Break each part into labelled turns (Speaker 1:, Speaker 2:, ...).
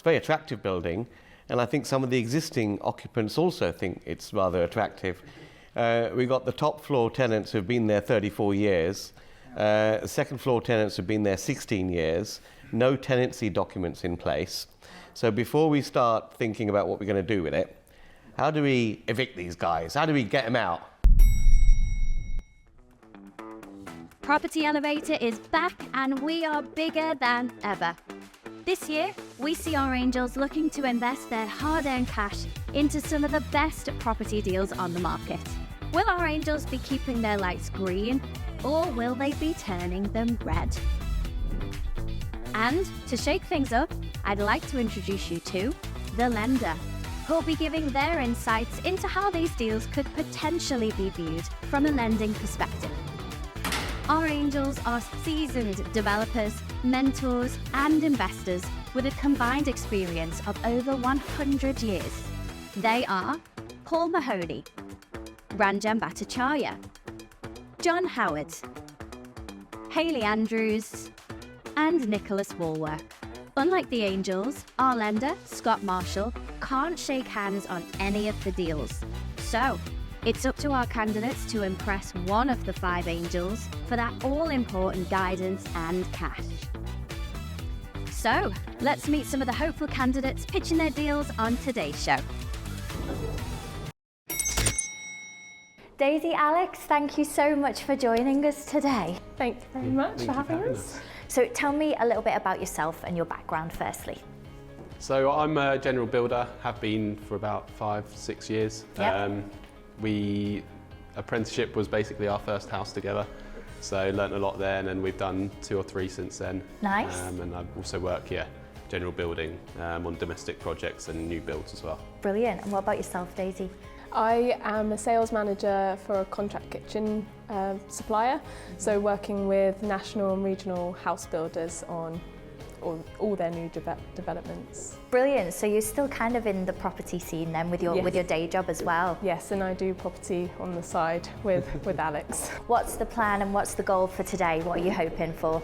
Speaker 1: It's a very attractive building, and I think some of the existing occupants also think it's rather attractive. We've got the top floor tenants who've been there 34 years, second floor tenants who've been there 16 years, no tenancy documents in place. So before we start thinking about what we're going to do with it, how do we evict these guys? How do we get them out?
Speaker 2: Property Elevator is back and we are bigger than ever. This year, we see our angels looking to invest their hard-earned cash into some of the best property deals on the market. Will our angels be keeping their lights green, or will they be turning them red? And to shake things up, I'd like to introduce you to the lender, who'll be giving their insights into how these deals could potentially be viewed from a lending perspective. Our angels are seasoned developers, mentors, and investors with a combined experience of over 100 years. They are Paul Mahoney, Ranjan Bhattacharya, John Howard, Hayley Andrews, and Nicholas Walworth. Unlike the angels, our lender, Scott Marshall, can't shake hands on any of the deals. So, it's up to our candidates to impress one of the 5 angels for that all-important guidance and cash. So, let's meet some of the hopeful candidates pitching their deals on today's show. Daisy, Alex, thank you so much for joining us today.
Speaker 3: Thank you very much for having us.
Speaker 2: So tell me a little bit about yourself and your background firstly.
Speaker 4: So I'm a general builder, have been for about 5-6 years.
Speaker 2: Yep.
Speaker 4: Apprenticeship was basically our first house together, so learnt a lot then, and we've done 2 or 3 since then.
Speaker 2: Nice.
Speaker 4: And I also work here, general building, on domestic projects and new builds as well.
Speaker 2: Brilliant. And what about yourself, Daisy?
Speaker 3: I am a sales manager for a contract kitchen supplier, so working with national and regional house builders on all their new developments.
Speaker 2: Brilliant. So you're still kind of in the property scene then with your day job as well?
Speaker 3: Yes, and I do property on the side with Alex.
Speaker 2: What's the plan and what's the goal for today? What are you hoping for?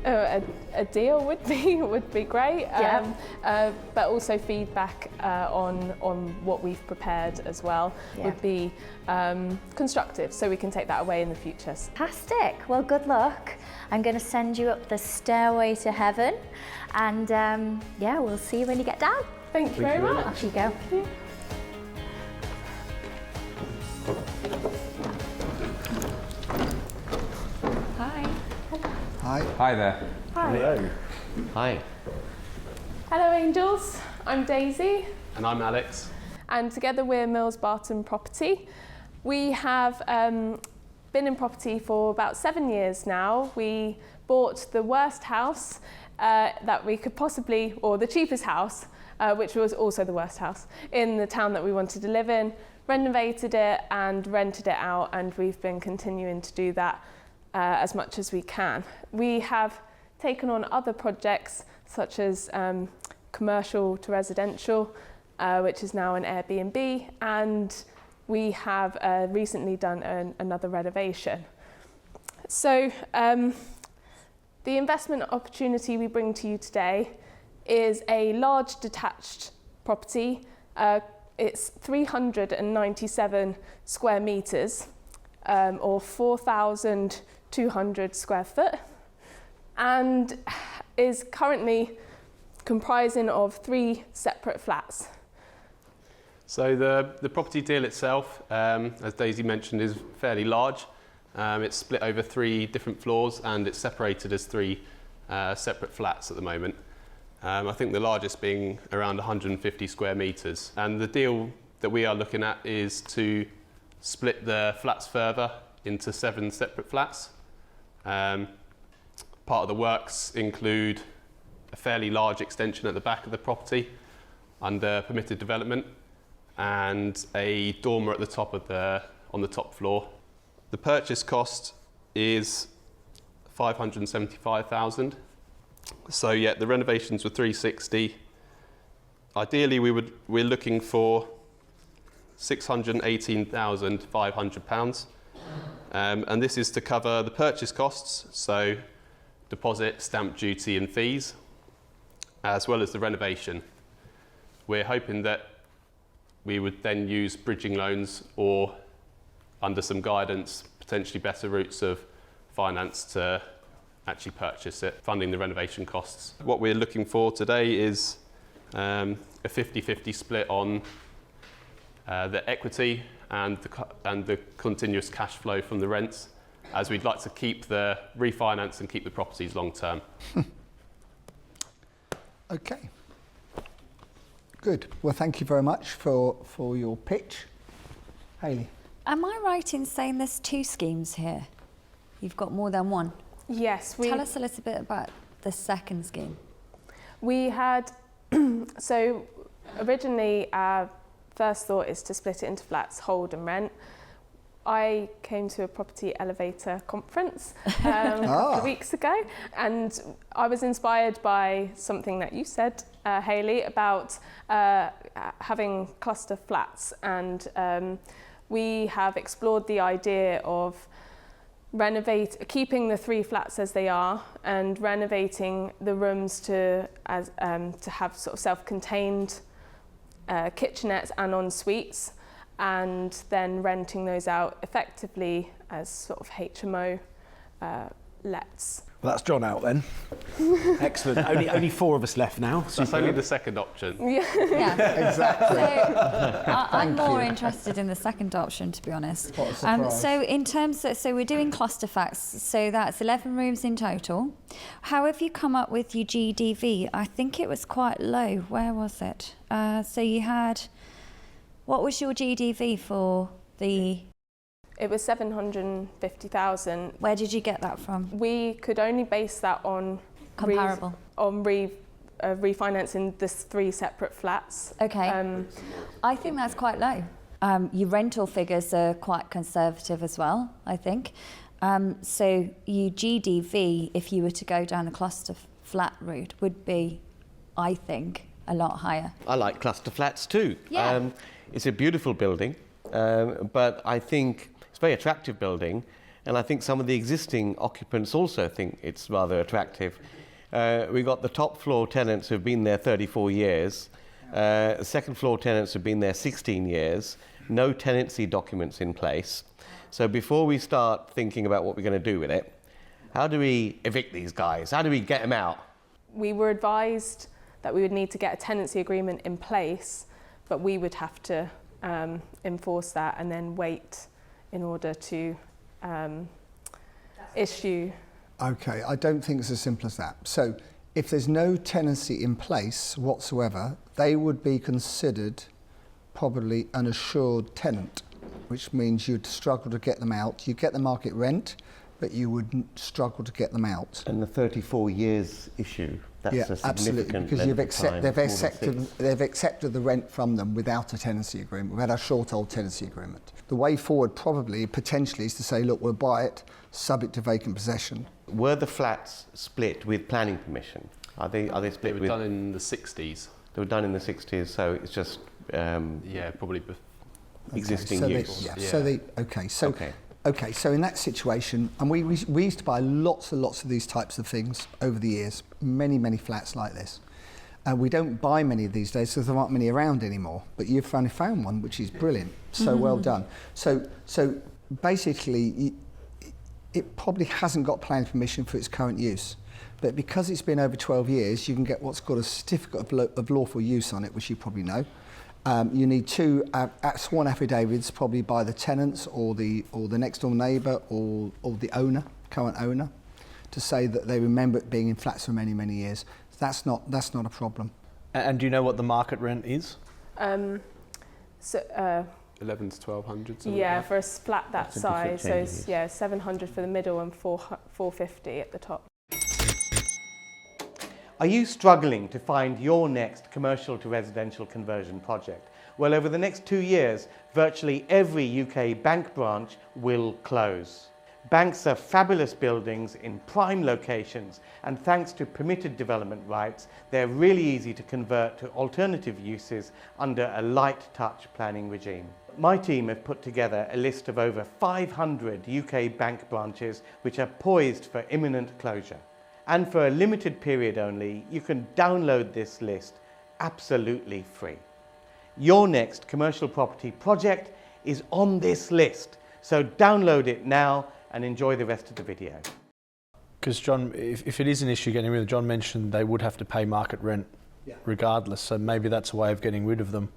Speaker 3: A deal would be great, but also feedback on what we've prepared as well would be constructive, so we can take that away in the future.
Speaker 2: Fantastic. Well, good luck. I'm going to send you up the stairway to heaven, and yeah, we'll see you when you get down.
Speaker 3: Thank you very much.
Speaker 2: Off you go.
Speaker 3: Thank you.
Speaker 5: Hi.
Speaker 6: Hi there.
Speaker 3: Hi.
Speaker 1: Hello. Hi.
Speaker 3: Hello angels, I'm Daisy.
Speaker 4: And I'm Alex.
Speaker 3: And together we're Mills Barton Property. We have been in property for about 7 years now. We bought the worst house that we could possibly, or the cheapest house, which was also the worst house, in the town that we wanted to live in, renovated it and rented it out, and we've been continuing to do that as much as we can. We have taken on other projects such as commercial to residential, which is now an Airbnb, and we have recently done another renovation. So the investment opportunity we bring to you today is a large detached property. It's 397 square metres, or 4,200 square foot, and is currently comprising of 3 separate flats.
Speaker 4: So the property deal itself, as Daisy mentioned, is fairly large. It's split over 3 different floors, and it's separated as 3 separate flats at the moment. I think the largest being around 150 square metres. And the deal that we are looking at is to split the flats further into 7 separate flats. Part of the works include a fairly large extension at the back of the property under permitted development, and a dormer at the top of on the top floor. The purchase cost is 575,000. So yeah, the renovations were 360. Ideally, we're looking for £618,500, and this is to cover the purchase costs, so deposit, stamp duty, and fees. as well as the renovation. We're hoping that we would then use bridging loans or, under some guidance, potentially better routes of finance to actually purchase it, funding the renovation costs. What we're looking for today is a 50-50 split on the equity and the continuous cash flow from the rents, as we'd like to keep the refinance and keep the properties long term.
Speaker 5: Okay. Good. Well, thank you very much for your pitch. Hayley.
Speaker 6: Am I right in saying there's two schemes here? You've got more than one.
Speaker 3: Yes.
Speaker 6: Tell us a little bit about the second scheme.
Speaker 3: We had, so originally our first thought is to split it into flats, hold and rent. I came to a property elevator conference a couple of weeks ago, and I was inspired by something that you said, Hayley, about having cluster flats, and we have explored the idea of keeping the 3 flats as they are and renovating the rooms to have sort of self-contained kitchenettes and en suites, and then renting those out effectively as sort of HMO lets.
Speaker 7: Well, that's John out then. Excellent. Only 4 of us left now.
Speaker 4: That's only the second option.
Speaker 6: Yeah.
Speaker 5: Exactly.
Speaker 6: So I'm more interested in the second option, to be honest.
Speaker 5: What a surprise.
Speaker 6: So in terms of, so we're doing cluster flats, so that's 11 rooms in total. How have you come up with your GDV? I think it was quite low. Where was it? So you had, what was your GDV for the?
Speaker 3: It was 750,000.
Speaker 6: Where did you get that from?
Speaker 3: We could only base that on
Speaker 6: Comparable.
Speaker 3: Refinancing the 3 separate flats.
Speaker 6: Okay. I think that's quite low. Your rental figures are quite conservative as well, I think. So your GDV, if you were to go down the cluster flat route, would be, I think, a lot higher.
Speaker 1: I like cluster flats too.
Speaker 6: Yeah.
Speaker 1: It's a beautiful building, but I think it's a very attractive building, and I think some of the existing occupants also think it's rather attractive. We've got the top floor tenants who've been there 34 years, second floor tenants who've been there 16 years, no tenancy documents in place. So before we start thinking about what we're going to do with it, how do we evict these guys? How do we get them out?
Speaker 3: We were advised that we would need to get a tenancy agreement in place, but we would have to enforce that and then wait in order to issue.
Speaker 5: Okay, I don't think it's as simple as that. So if there's no tenancy in place whatsoever, they would be considered probably an assured tenant, which means you'd struggle to get them out. You get the market rent, but you would struggle to get them out.
Speaker 1: And the 34 years issue, that's a significant
Speaker 5: absolutely, because they've accepted the rent from them without a tenancy agreement, without a short-hold tenancy agreement. The way forward probably, potentially, is to say, look, we'll buy it subject to vacant possession.
Speaker 1: Were the flats split with planning permission? Are they split
Speaker 4: They were
Speaker 1: with?
Speaker 4: done in the 60s.
Speaker 1: They were done in the 60s, so it's just
Speaker 4: Yeah, probably.
Speaker 1: existing
Speaker 5: so
Speaker 1: use.
Speaker 5: Okay, so in that situation, and we used to buy lots and lots of these types of things over the years, many flats like this. We don't buy many these days because there aren't many around anymore, but you've finally found one, which is brilliant. So well done. So basically, it probably hasn't got planning permission for its current use, but because it's been over 12 years, you can get what's called a certificate of lawful use on it, which you probably know. You need 2 sworn affidavits, probably by the tenants or the next door neighbour or the owner, current owner, to say that they remember it being in flats for many years. That's not a problem.
Speaker 7: And do you know what the market rent is?
Speaker 4: 11 to 1200.
Speaker 3: Yeah, for a flat that
Speaker 1: That's a different
Speaker 3: size. So
Speaker 1: changes.
Speaker 3: yeah, 700 for the middle and 450 at the top.
Speaker 8: Are you struggling to find your next commercial to residential conversion project? Well, over the next 2 years, virtually every UK bank branch will close. Banks are fabulous buildings in prime locations, and thanks to permitted development rights, they're really easy to convert to alternative uses under a light touch planning regime. My team have put together a list of over 500 UK bank branches which are poised for imminent closure. And for a limited period only, you can download this list absolutely free. Your next commercial property project is on this list, so download it now and enjoy the rest of the video.
Speaker 7: Because John, if it is an issue getting rid of them, John mentioned they would have to pay market rent regardless, so maybe that's a way of getting rid of them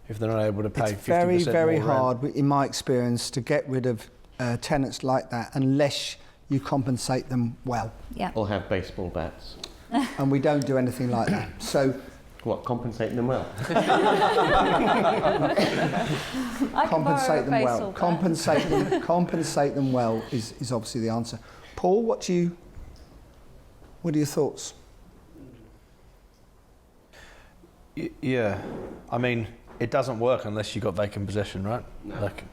Speaker 7: if they're not able to pay 50%
Speaker 5: It's very, very
Speaker 7: more rent.
Speaker 5: hard, in my experience, to get rid of tenants like that unless you compensate them well.
Speaker 6: Yeah.
Speaker 1: Or have baseball bats.
Speaker 5: And we don't do anything like that. So
Speaker 1: What, compensate them well?
Speaker 5: compensate them well. Compensate them well is obviously the answer. Paul, what are your thoughts?
Speaker 7: Yeah, I mean, it doesn't work unless you've got vacant possession, right?
Speaker 1: No.
Speaker 7: Like,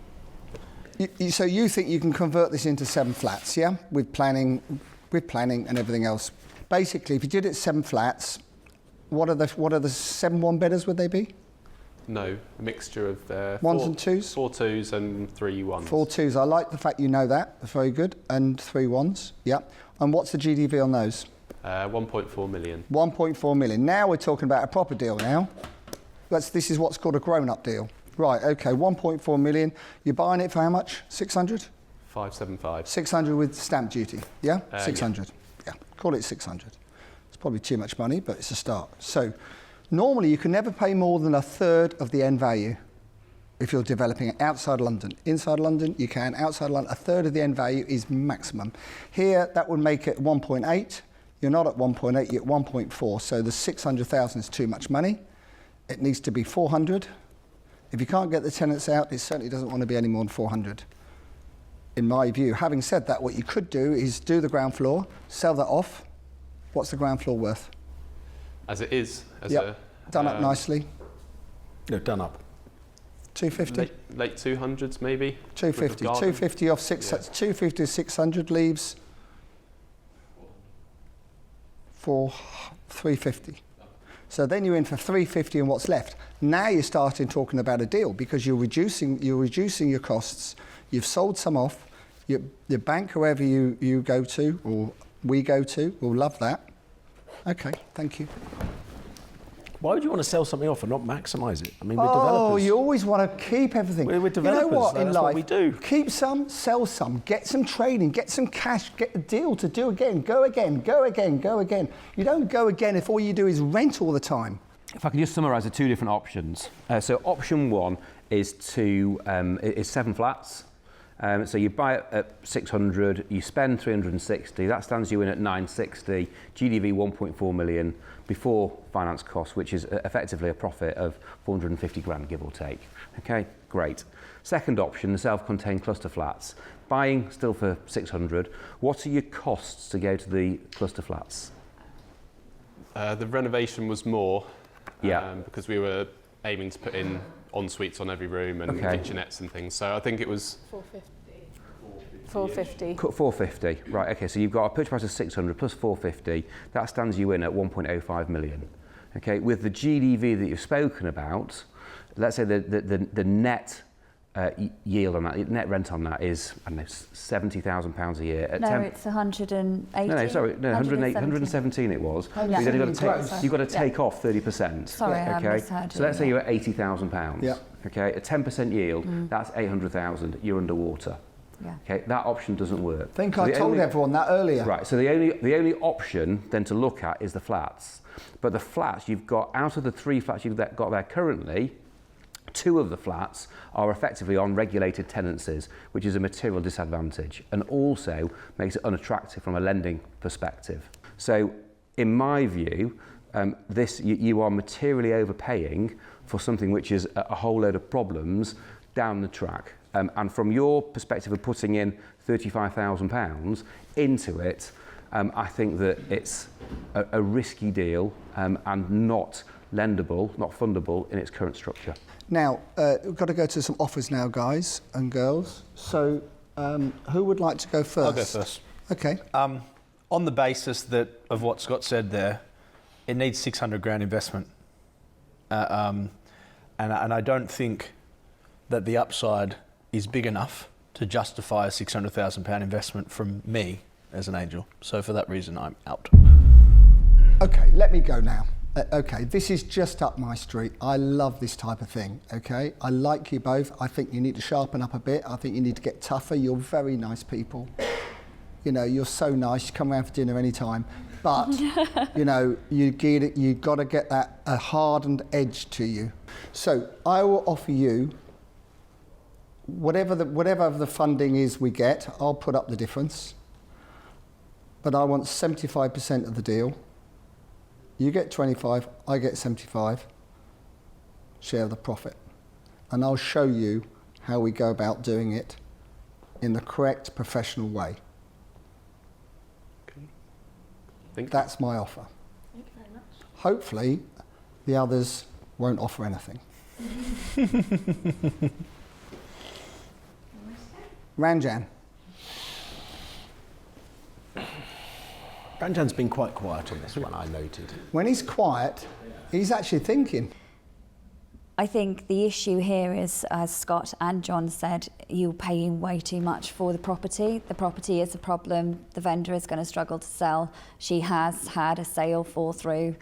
Speaker 5: So you think you can convert this into 7 flats, yeah? With planning and everything else. Basically, if you did it 7 flats, what are the 7 one-bedders would they be?
Speaker 4: No, a mixture of
Speaker 5: Ones and twos?
Speaker 4: 4 twos and 3 ones.
Speaker 5: 4 twos. I like the fact you know that. That's very good. And 3 ones. Yeah. And what's the GDV on those?
Speaker 4: 1.4 million.
Speaker 5: 1.4 million. Now we're talking about a proper deal now. This is what's called a grown-up deal. Right, okay, 1.4 million. You're buying it for how much? 600?
Speaker 4: 575.
Speaker 5: 600 with stamp duty, yeah? 600. Yeah, call it 600. It's probably too much money, but it's a start. So normally you can never pay more than a third of the end value if you're developing it outside London. Inside London, you can. Outside London, a third of the end value is maximum. Here, that would make it 1.8. You're not at 1.8, you're at 1.4. So the 600,000 is too much money. It needs to be 400. If you can't get the tenants out, it certainly doesn't want to be any more than 400, in my view. Having said that, what you could do is do the ground floor, sell that off. What's the ground floor worth?
Speaker 4: As it is.
Speaker 5: Done up nicely.
Speaker 7: no, done up.
Speaker 5: 250.
Speaker 4: Late 200s maybe.
Speaker 5: 250. 250 off 6. That's 250 to 600 leaves 350. So then you're in for 350 and what's left. Now you're starting talking about a deal because you're reducing your costs. You've sold some off. Your bank, whoever you go to or we go to, will love that. Okay, thank you.
Speaker 7: Why would you want to sell something off and not maximise it? I mean, we're
Speaker 5: Oh,
Speaker 7: developers.
Speaker 5: you always want to keep everything.
Speaker 7: We're developers,
Speaker 5: You know what, in
Speaker 7: that's
Speaker 5: life,
Speaker 7: what we do.
Speaker 5: Keep some, sell some, get some training, get some cash, get a deal to do again, go again, go again, go again. You don't go again if all you do is rent all the time.
Speaker 9: If I can just summarise the 2 different options. So option 1 is 7 flats. So you buy it at 600, you spend 360, that stands you in at 960, GDV 1.4 million before finance costs, which is effectively a profit of 450 grand, give or take. Okay, great. Second option, the self-contained cluster flats. Buying still for 600. What are your costs to go to the cluster flats?
Speaker 4: The renovation was more
Speaker 9: Yeah.
Speaker 4: because we were aiming to put in en-suites on every room and kitchenettes and things. So I think it was
Speaker 3: 450.
Speaker 9: 450, right, okay, so you've got a purchase price of 600 plus 450, that stands you in at 1.05 million. Okay, with the GDV that you've spoken about, let's say the net yield on that, net rent on that is, I don't know, £70,000 a year. At
Speaker 6: No, it's 180.
Speaker 9: No, sorry, 117 it was.
Speaker 6: Yeah.
Speaker 9: You've got to take off 30%.
Speaker 6: Sorry, I
Speaker 9: okay?
Speaker 6: misheard
Speaker 9: So
Speaker 6: you,
Speaker 9: let's say you're at £80,000.
Speaker 5: Yeah.
Speaker 9: Okay, a 10% yield, that's 800,000. You're underwater.
Speaker 6: Yeah.
Speaker 9: Okay, that option doesn't work.
Speaker 5: I think
Speaker 9: So
Speaker 5: I
Speaker 9: the
Speaker 5: told
Speaker 9: only-
Speaker 5: everyone that earlier.
Speaker 9: Right, so the only option then to look at is the flats. But the flats you've got, out of the 3 flats you've got there currently, 2 of the flats are effectively on regulated tenancies, which is a material disadvantage and also makes it unattractive from a lending perspective. So in my view, you are materially overpaying for something which is a whole load of problems down the track. And from your perspective of putting in £35,000 into it, I think that it's a risky deal and not lendable, not fundable in its current structure.
Speaker 5: Now, we've got to go to some offers now, guys and girls. So, who would like to go first?
Speaker 7: I'll go first.
Speaker 5: Okay.
Speaker 7: On the basis of what Scott said there, it needs 600 grand investment. And I don't think that the upside is big enough to justify a £600,000 investment from me as an angel. So for that reason, I'm out.
Speaker 5: Okay, let me go now. Okay, this is just up my street. I love this type of thing, okay? I like you both. I think you need to sharpen up a bit. I think you need to get tougher. You're very nice people. You know, you're so nice. You come around for dinner anytime. But, you know, you've got to get that a hardened edge to you. So I will offer you whatever the funding is we get, I'll put up the difference. But I want 75% of the deal. You get 25, I get 75. Share the profit. And I'll show you how we go about doing it in the correct professional way. That's my offer.
Speaker 3: Thank you very much.
Speaker 5: Hopefully, the others won't offer anything. Ranjan.
Speaker 7: Ranjan's been quite quiet on this one, I noted.
Speaker 5: When he's quiet, he's actually thinking.
Speaker 6: I think the issue here is, as Scott and John said, you're paying way too much for the property. The property is a problem. The vendor is going to struggle to sell. She has had a sale fall through.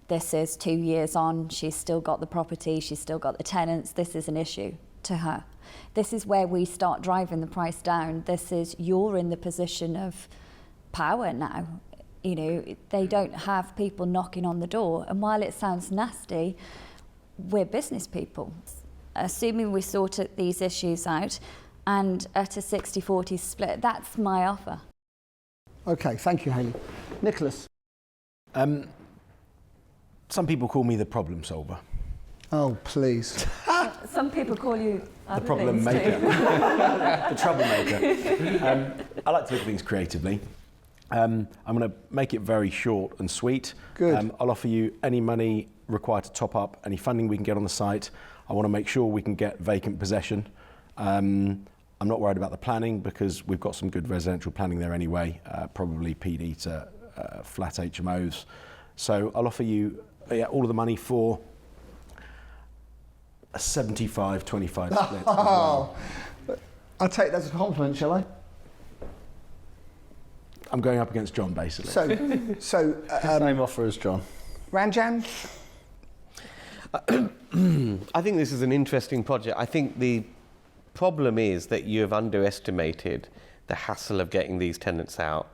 Speaker 6: This is 2 years on. She's still got the property. She's still got the tenants. This is an issue to her. This is where we start driving the price down. This is, you're in the position of power now. You know, they don't have people knocking on the door. And while it sounds nasty, we're business people. Assuming we sort these issues out and at a 60-40 split, that's my offer.
Speaker 5: Okay, thank you, Hayley. Nicholas.
Speaker 7: Some people call me the problem solver.
Speaker 5: Oh, please.
Speaker 6: Some people call you
Speaker 7: The problem maker. The troublemaker. I like to look at things creatively. I'm going to make it very short and sweet.
Speaker 5: Good.
Speaker 7: I'll offer you any money required to top up, any funding we can get on the site. I want to make sure we can get vacant possession. I'm not worried about the planning because we've got some good residential planning there anyway, probably PD to flat HMOs. So I'll offer you all of the money for a 75-25 split.
Speaker 5: Oh, I'll take that as a compliment, shall I?
Speaker 7: I'm going up against John, basically.
Speaker 5: So
Speaker 7: Same offer as John.
Speaker 5: Ranjan?
Speaker 1: I think this is an interesting project. I think the problem is that you have underestimated the hassle of getting these tenants out.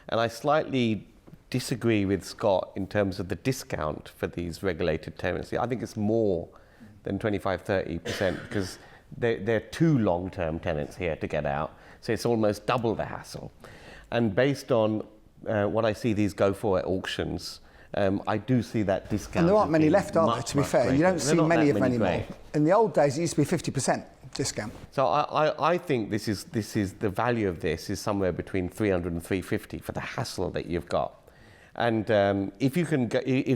Speaker 1: And I slightly disagree with Scott in terms of the discount for these regulated tenancy. I think it's more than 25-30% because they're two long-term tenants here to get out. So it's almost double the hassle. And based on what I see these go for at auctions, I do see that discount.
Speaker 5: And there aren't many left, are there, to be fair? You don't see many of them anymore. In the old days, it used to be 50% discount.
Speaker 1: So I think this is the value of this is somewhere between 300 and 350 for the hassle that you've got. And if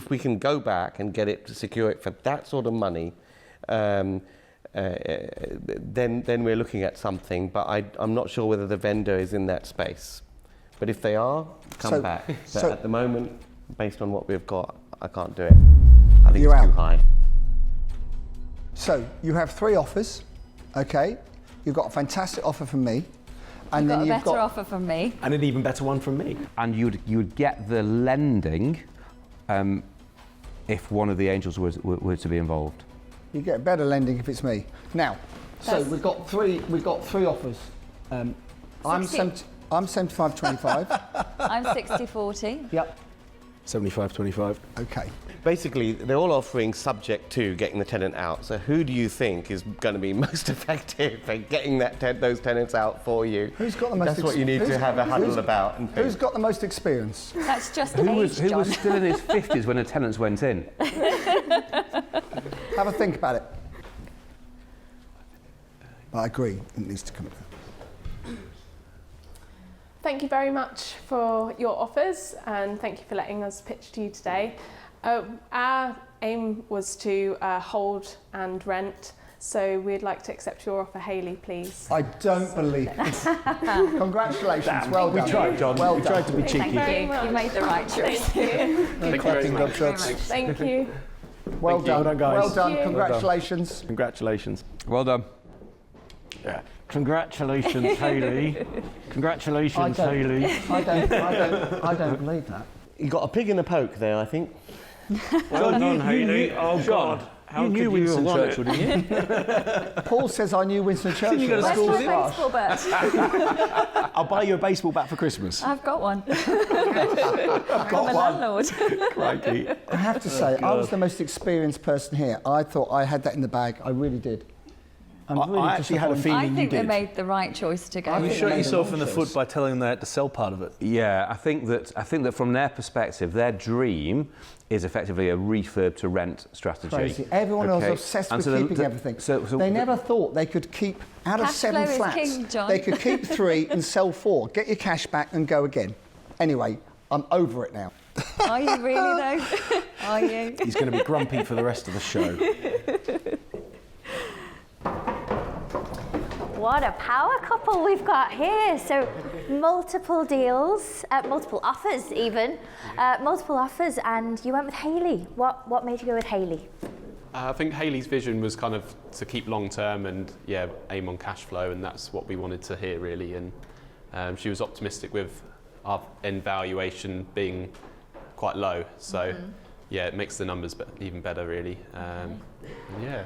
Speaker 1: we can go back and get it to secure it for that sort of money, then we're looking at something. But I'm not sure whether the vendor is in that space. But if they are, come back. But at the moment, based on what we've got, I can't do it. I think it's too high.
Speaker 5: So you have 3 offers, okay? You've got a fantastic offer from me. And
Speaker 6: you've got a better offer from me.
Speaker 7: And an even better one from me.
Speaker 9: And you would get the lending if one of the angels were to be involved.
Speaker 5: You get better lending if it's me. Now, so we've got three offers. I'm 75-25.
Speaker 6: I'm 60-40.
Speaker 5: Yep.
Speaker 7: 75-25.
Speaker 5: Okay.
Speaker 1: Basically, they're all offering subject to getting the tenant out. So who do you think is going to be most effective at getting those tenants out for you?
Speaker 5: Who's got the most?
Speaker 1: That's what you need to have a huddle about. And
Speaker 5: who's got the most experience?
Speaker 6: That's just
Speaker 9: Who
Speaker 6: age,
Speaker 9: was
Speaker 6: John.
Speaker 9: still in his 50s when the tenants went in?
Speaker 5: Have a think about it. But I agree, it needs to come down.
Speaker 3: Thank you very much for your offers and thank you for letting us pitch to you today. Our aim was to hold and rent, so we'd like to accept your offer, Hayley, please.
Speaker 5: I don't believe it. Congratulations, well done.
Speaker 7: We tried, John.
Speaker 5: Well
Speaker 7: we
Speaker 5: done.
Speaker 7: tried to be cheeky.
Speaker 6: Thank you. You made the right choice.
Speaker 3: Thank you.
Speaker 4: Thank you very much.
Speaker 3: Thank you.
Speaker 5: Well done.
Speaker 7: Well done, guys.
Speaker 5: Well done.
Speaker 3: Thank you.
Speaker 5: Congratulations.
Speaker 7: Congratulations.
Speaker 9: Well done.
Speaker 7: Yeah. Congratulations, Hayley. Congratulations, Hayley.
Speaker 5: I don't believe that.
Speaker 1: You got a pig in a poke there, I think.
Speaker 7: Well done, Hayley. Oh, God.
Speaker 10: You knew Winston Churchill, didn't you?
Speaker 5: Paul says I knew Winston Churchill.
Speaker 10: You go to
Speaker 6: Where's
Speaker 10: school
Speaker 6: my
Speaker 10: with him?
Speaker 6: baseball bat?
Speaker 7: I'll buy you a baseball bat for Christmas.
Speaker 6: I've got one. I'm a landlord.
Speaker 7: Crikey.
Speaker 5: I have to say, I was the most experienced person here. I thought I had that in the bag. I really did.
Speaker 7: I actually had a
Speaker 5: disappointed.
Speaker 7: feeling
Speaker 6: I
Speaker 7: you
Speaker 6: think they
Speaker 7: did.
Speaker 6: made the right choice to go.
Speaker 10: You
Speaker 5: think
Speaker 10: shot
Speaker 5: they made the
Speaker 10: yourself
Speaker 5: wrong
Speaker 10: in the
Speaker 5: choice.
Speaker 10: foot by telling them they had to sell part of it.
Speaker 9: Yeah, I think that from their perspective, their dream is effectively a refurb to rent strategy.
Speaker 5: Crazy. Everyone else was obsessed
Speaker 9: And
Speaker 5: with
Speaker 9: so
Speaker 5: keeping everything.
Speaker 9: so
Speaker 5: They never thought they could keep, out of
Speaker 6: Cash
Speaker 5: 7
Speaker 6: flow is
Speaker 5: flats,
Speaker 6: king, John.
Speaker 5: they could keep 3 and sell 4. Get your cash back and go again. Anyway, I'm over it now.
Speaker 6: Are you really though? Are you?
Speaker 7: He's going to be grumpy for the rest of the show.
Speaker 2: What a power couple we've got here. So multiple deals, multiple offers even, multiple offers, and you went with Hayley. What made you go with Hayley?
Speaker 4: I think Hayley's vision was kind of to keep long term and aim on cash flow, and that's what we wanted to hear really. And she was optimistic with our end valuation being quite low, so it makes the numbers even better really. I'd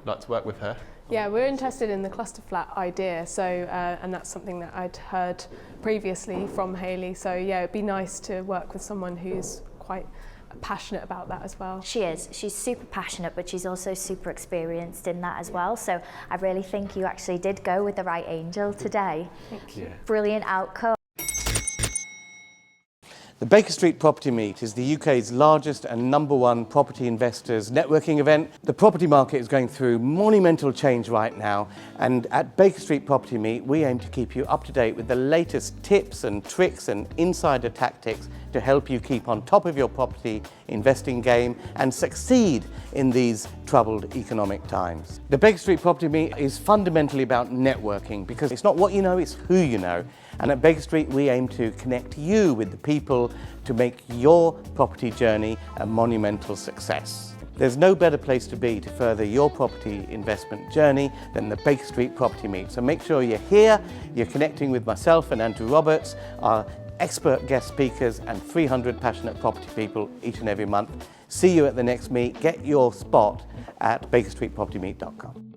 Speaker 4: like to work with her.
Speaker 3: Yeah, we're interested in the cluster flat idea, so and that's something that I'd heard previously from Hayley. So yeah, it'd be nice to work with someone who's quite passionate about that as well.
Speaker 2: She is. She's super passionate, but she's also super experienced in that as well. So I really think you actually did go with the right angel today.
Speaker 3: Thank you.
Speaker 4: Yeah.
Speaker 2: Brilliant outcome.
Speaker 8: The Baker Street Property Meet is the UK's largest and #1 property investors networking event. The property market is going through monumental change right now, and at Baker Street Property Meet we aim to keep you up to date with the latest tips and tricks and insider tactics to help you keep on top of your property investing game and succeed in these troubled economic times. The Baker Street Property Meet is fundamentally about networking, because it's not what you know, it's who you know. And at Baker Street, we aim to connect you with the people to make your property journey a monumental success. There's no better place to be to further your property investment journey than the Baker Street Property Meet. So make sure you're here, you're connecting with myself and Andrew Roberts, our expert guest speakers, and 300 passionate property people each and every month. See you at the next meet. Get your spot at bakerstreetpropertymeet.com.